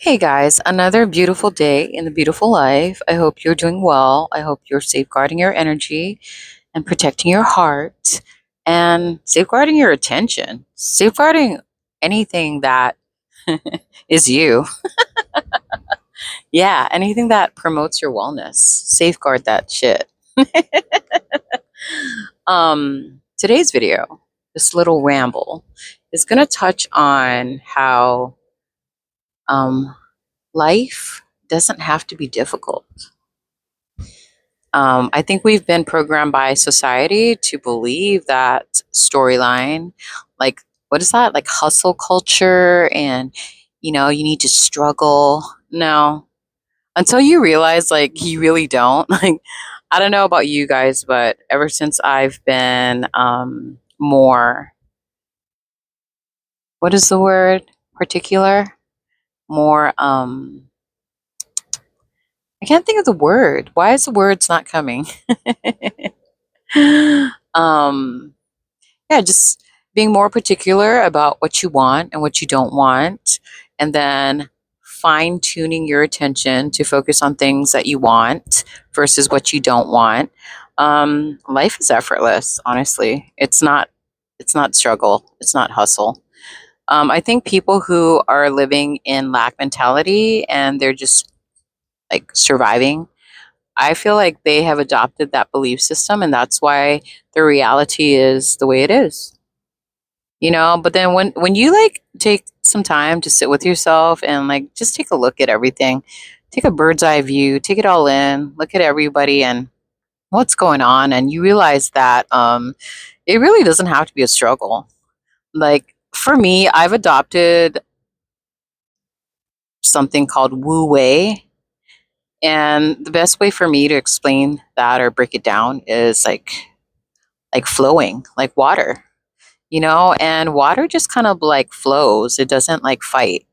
Hey guys, another beautiful day in the beautiful life. I hope you're doing well. I hope you're safeguarding your energy and protecting your heart and safeguarding your attention, safeguarding anything that is you. Yeah, anything that promotes your wellness. Safeguard that shit. Today's video, this little ramble, is going to touch on how um, life doesn't have to be difficult. I think we've been programmed by society to believe that storyline, like, what is that? Like hustle culture, and you need to struggle. No, until you realize, like, you really don't. Like, I don't know about you guys, but ever since I've been more, what is the word? Particular? More, I can't think of the word. Why is the words not coming? um, yeah, just being more particular about what you want and what you don't want, and then fine tuning your attention to focus on things that you want versus what you don't want. Life is effortless, honestly. It's not struggle, it's not hustle. I think people who are living in lack mentality and they're just like surviving, I feel like they have adopted that belief system, and that's why the reality is the way it is. But then when you like take some time to sit with yourself and like just take a look at everything, take a bird's eye view, take it all in, look at everybody and what's going on, and you realize that it really doesn't have to be a struggle. Like, for me, I've adopted something called Wu Wei, and the best way for me to explain that or break it down is like flowing, like water. And water just kind of like flows. It doesn't like fight,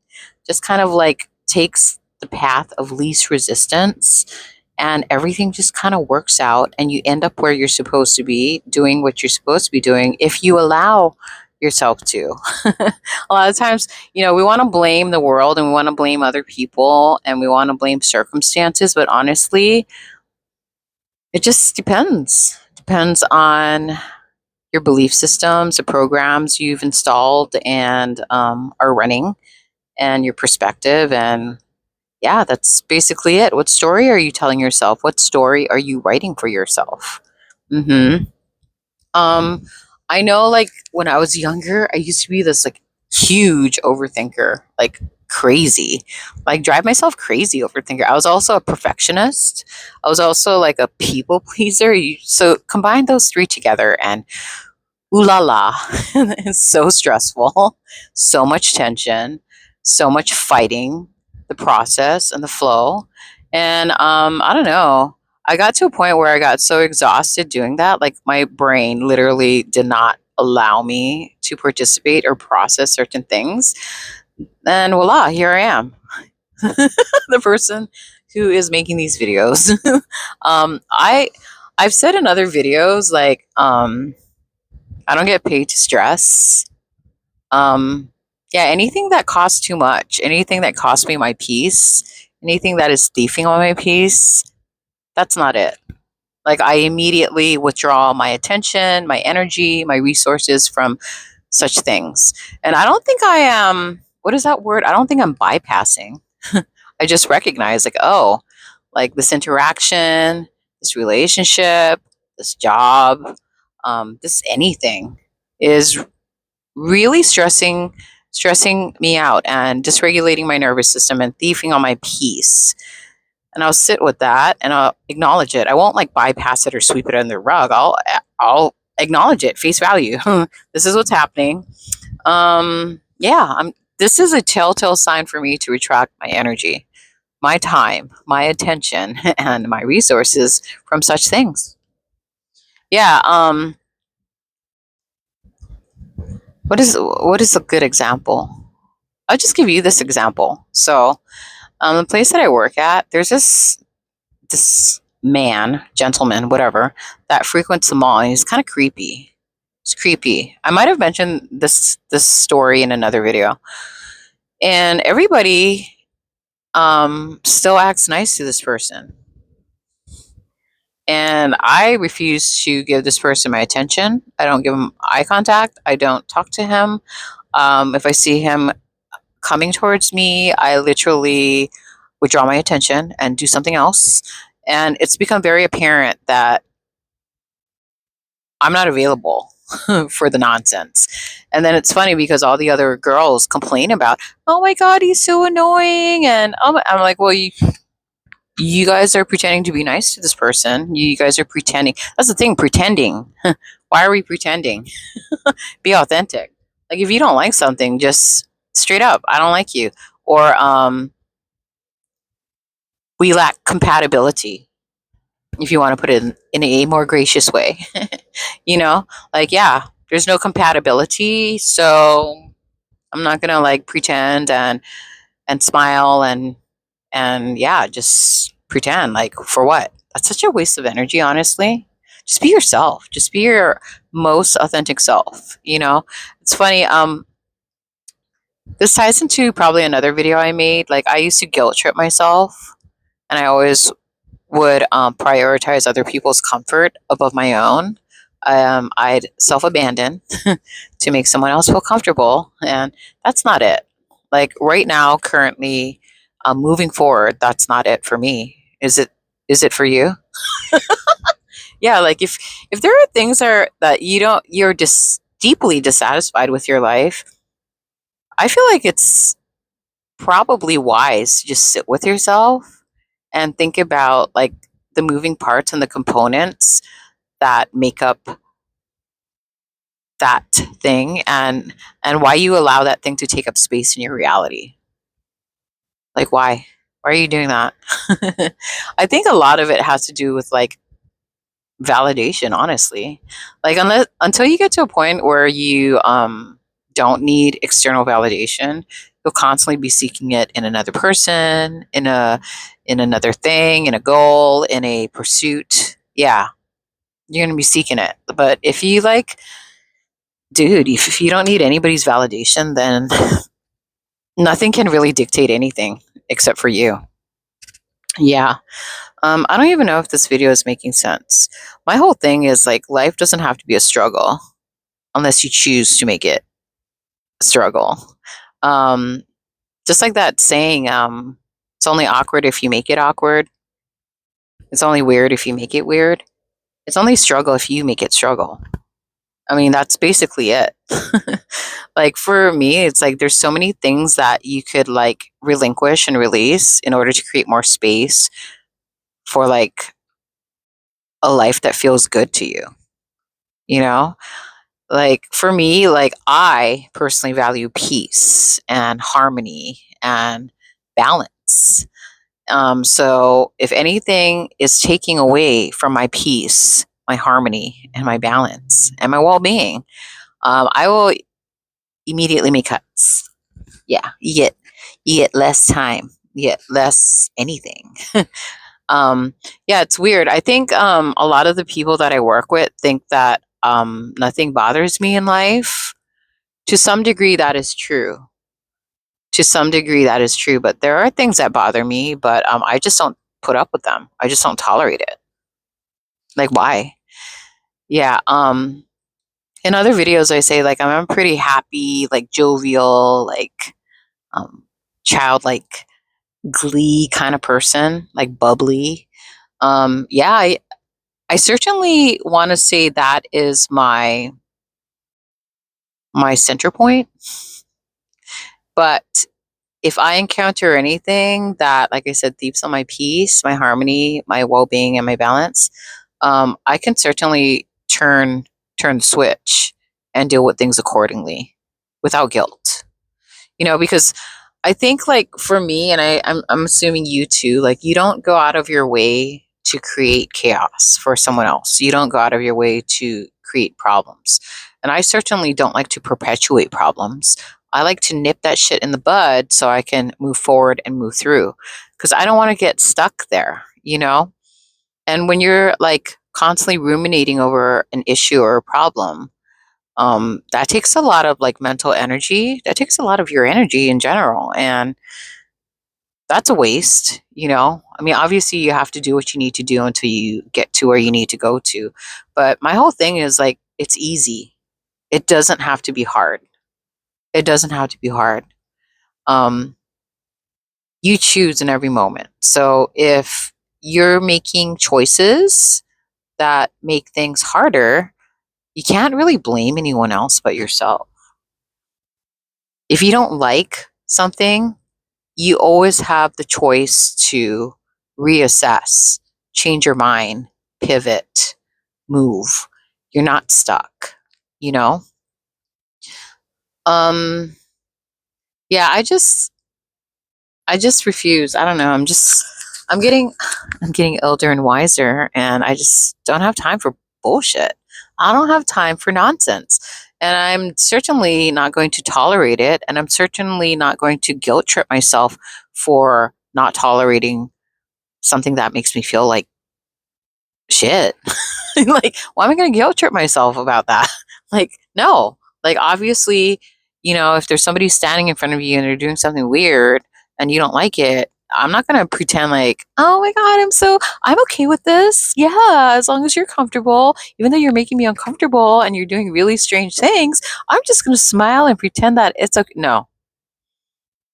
just kind of like takes the path of least resistance, and everything just kind of works out, and you end up where you're supposed to be, doing what you're supposed to be doing if you allow yourself to. A lot of times, we want to blame the world and we want to blame other people and we want to blame circumstances, but honestly, it just depends on your belief systems, the programs you've installed and are running, and your perspective. And yeah, that's basically it. What story are you telling yourself? What story are you writing for yourself? Hmm. Um, I know, like, when I was younger, I used to be this like huge overthinker, like crazy, like drive myself crazy overthinker. I was also a perfectionist. I was also like a people pleaser. So combine those three together, and ooh la la. It's so stressful, so much tension, so much fighting the process and the flow. And I don't know. I got to a point where I got so exhausted doing that, like my brain literally did not allow me to participate or process certain things. And voila, here I am, the person who is making these videos. I've said in other videos, like, I don't get paid to stress. Um, yeah, anything that costs too much, anything that costs me my peace, anything that is thieving on my peace, that's not it. Like, I immediately withdraw my attention, my energy, my resources from such things. And I don't think I am, what is that word? I don't think I'm bypassing. I just recognize, like, oh, like this interaction, this relationship, this job, this anything is really stressing me out and dysregulating my nervous system and thieving on my peace. And I'll sit with that and I'll acknowledge it. I won't like bypass it or sweep it under the rug. I'll acknowledge it, face value. This is what's happening. Yeah, this is a telltale sign for me to retract my energy, my time, my attention, and my resources from such things. Yeah, what is a good example? I'll just give you this example. So, the place that I work at, there's this man, gentleman, whatever, that frequents the mall, and he's kind of creepy. It's creepy. I might have mentioned this story in another video, and everybody. still acts nice to this person. And I refuse to give this person my attention. I don't give him eye contact. I don't talk to him. If I see him coming towards me, I literally withdraw my attention and do something else. And it's become very apparent that I'm not available for the nonsense. And then it's funny because all the other girls complain about, oh my God, he's so annoying. And I'm like, well, you guys are pretending to be nice to this person. You guys are pretending. That's the thing, pretending. Why are we pretending? Be authentic. Like if you don't like something, just straight up, I don't like you. Or we lack compatibility, if you want to put it in a more gracious way. you know, like, yeah, there's no compatibility. So I'm not going to like pretend and smile and yeah, just pretend like for what? That's such a waste of energy, honestly. Just be yourself. Just be your most authentic self. It's funny. This ties into probably another video I made. Like I used to guilt trip myself, and I always would prioritize other people's comfort above my own. I'd self abandon to make someone else feel comfortable, and that's not it. Like right now, currently, moving forward, that's not it for me. Is it? Is it for you? Yeah, like if there are things that you're just deeply dissatisfied with your life, I feel like it's probably wise to just sit with yourself and think about like the moving parts and the components that make up that thing, and why you allow that thing to take up space in your reality. Like why are you doing that? I think a lot of it has to do with like validation, honestly. Like until you get to a point where you don't need external validation, you'll constantly be seeking it in another person, in another thing, in a goal, in a pursuit. Yeah, you're going to be seeking it. But if you like, dude, if you don't need anybody's validation, then nothing can really dictate anything except for you. Yeah. I don't even know if this video is making sense. My whole thing is like life doesn't have to be a struggle unless you choose to make it a struggle. Um, just like that saying, it's only awkward if you make it awkward. It's only weird if you make it weird. It's only struggle if you make it struggle. I mean, that's basically it. Like for me, it's like there's so many things that you could like relinquish and release in order to create more space for like a life that feels good to you. You know? Like for me, like I personally value peace and harmony and balance. So if anything is taking away from my peace, my harmony, and my balance and my well-being, I will immediately make cuts. Yeah, you get less time, you get less anything. um, yeah, it's weird. I think a lot of the people that I work with think that nothing bothers me in life. To some degree, that is true. To some degree, that is true. But there are things that bother me, but I just don't put up with them. I just don't tolerate it. Like, why? Yeah. In other videos, I say like I'm a pretty happy, like jovial, like um, childlike, glee kind of person, like bubbly. Yeah, I certainly want to say that is my center point. But if I encounter anything that, like I said, deeps on my peace, my harmony, my well-being, and my balance, I can certainly turn the switch and deal with things accordingly without guilt. Because I think like for me, and I'm assuming you too, like you don't go out of your way to create chaos for someone else. You don't go out of your way to create problems. And I certainly don't like to perpetuate problems. I like to nip that shit in the bud so I can move forward and move through. Because I don't want to get stuck there. And when you're like constantly ruminating over an issue or a problem, that takes a lot of like mental energy. That takes a lot of your energy in general. And that's a waste, you know? I mean, obviously you have to do what you need to do until you get to where you need to go to. But my whole thing is like it's easy. It doesn't have to be hard. It doesn't have to be hard. Um you choose in every moment. So if you're making choices that make things harder, you can't really blame anyone else but yourself. If you don't like something, you always have the choice to reassess, change your mind, pivot, move. You're not stuck, you know? Um yeah, I just refuse. I don't know. I'm getting I'm getting older and wiser and I just don't have time for bullshit. I don't have time for nonsense. And I'm certainly not going to tolerate it and I'm certainly not going to guilt trip myself for not tolerating something that makes me feel like shit. Like, why am I going to guilt trip myself about that? Like, no. Like, obviously, if there's somebody standing in front of you and they're doing something weird and you don't like it, I'm not going to pretend like, oh my God, I'm okay with this. Yeah, as long as you're comfortable, even though you're making me uncomfortable and you're doing really strange things, I'm just going to smile and pretend that it's okay. No.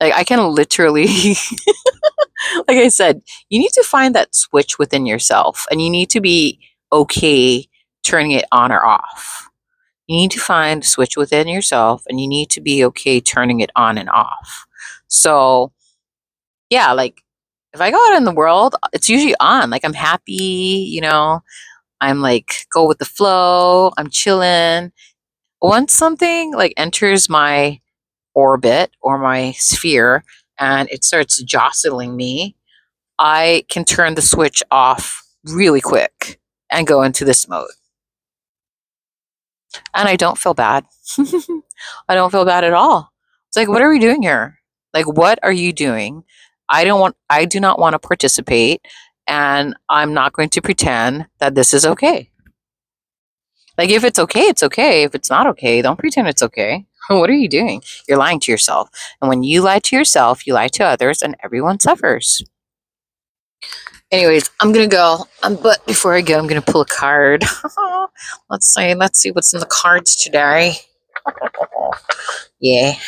Like, I can literally like I said, you need to find that switch within yourself and you need to be okay turning it on or off. You need to find a switch within yourself and you need to be okay turning it on and off. So, yeah, like if I go out in the world, it's usually on. Like I'm happy, I'm like go with the flow, I'm chilling. Once something like enters my orbit or my sphere and it starts jostling me, I can turn the switch off really quick and go into this mode. And I don't feel bad. I don't feel bad at all. It's like, what are we doing here? Like, what are you doing? I do not want to participate and I'm not going to pretend that this is okay. Like, if it's okay, it's okay. If it's not okay, don't pretend it's okay. What are you doing? You're lying to yourself. And when you lie to yourself, you lie to others and everyone suffers. Anyways, I'm gonna go. But before I go, I'm gonna pull a card. Let's see what's in the cards today. Yeah, I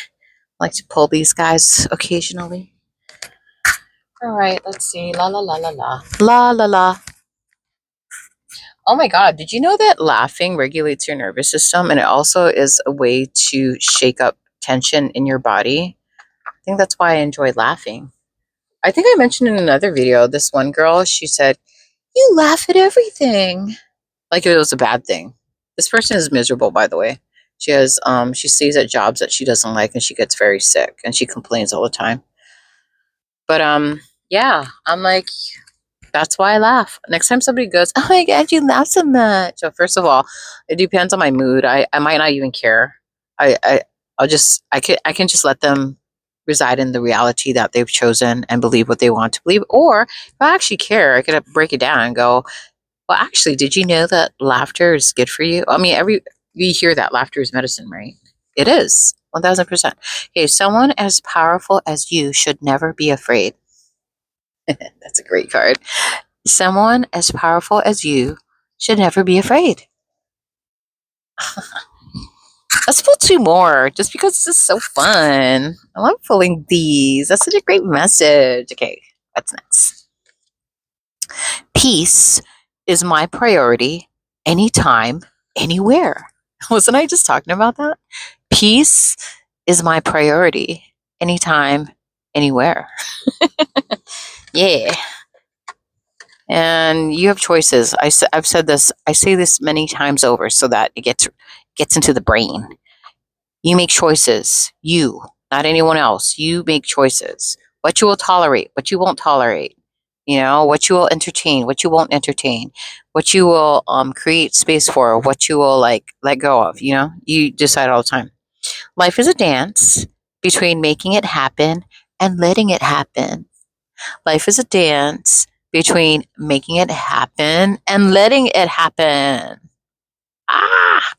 like to pull these guys occasionally. All right, let's see. La la la la la. La la la. Oh my God, did you know that laughing regulates your nervous system and it also is a way to shake up tension in your body? I think that's why I enjoy laughing. I think I mentioned in another video, this one girl, she said, "You laugh at everything." Like it was a bad thing. This person is miserable, by the way. She stays at jobs that she doesn't like and she gets very sick and she complains all the time. But yeah, I'm like, that's why I laugh. Next time somebody goes, "Oh my God, you laugh so much." So first of all, it depends on my mood. I might not even care. I can just let them reside in the reality that they've chosen and believe what they want to believe. Or if I actually care, I could break it down and go, well, actually, did you know that laughter is good for you? I mean, we hear that laughter is medicine, right? It is 1000%. Okay, someone as powerful as you should never be afraid. That's a great card. Someone as powerful as you should never be afraid. Let's pull two more just because this is so fun. I love pulling these. That's such a great message. Okay, what's next? Peace is my priority anytime, anywhere. Wasn't I just talking about that? Peace is my priority anytime, anywhere. Yeah. And you have choices. I've said this, I say this many times over so that it gets into the brain. You make choices. You, not anyone else. You make choices. What you will tolerate, what you won't tolerate. What you will entertain, what you won't entertain, what you will create space for, what you will like let go of. You decide all the time. Life is a dance between making it happen and letting it happen. Life is a dance between making it happen and letting it happen. Ah!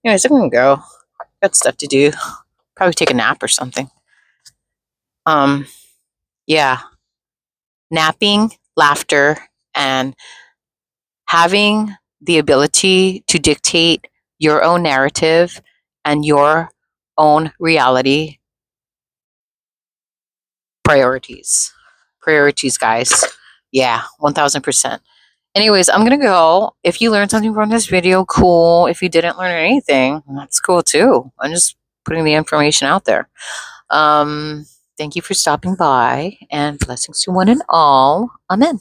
Anyways, I'm gonna go. Got stuff to do. Probably take a nap or something. Um, Yeah. Napping, laughter, and having the ability to dictate your own narrative and your own reality. Priorities. Priorities, guys. Yeah, 1000%. Anyways, I'm going to go. If you learned something from this video, cool. If you didn't learn anything, that's cool too. I'm just putting the information out there. Um, Thank you for stopping by, and blessings to one and all. Amen.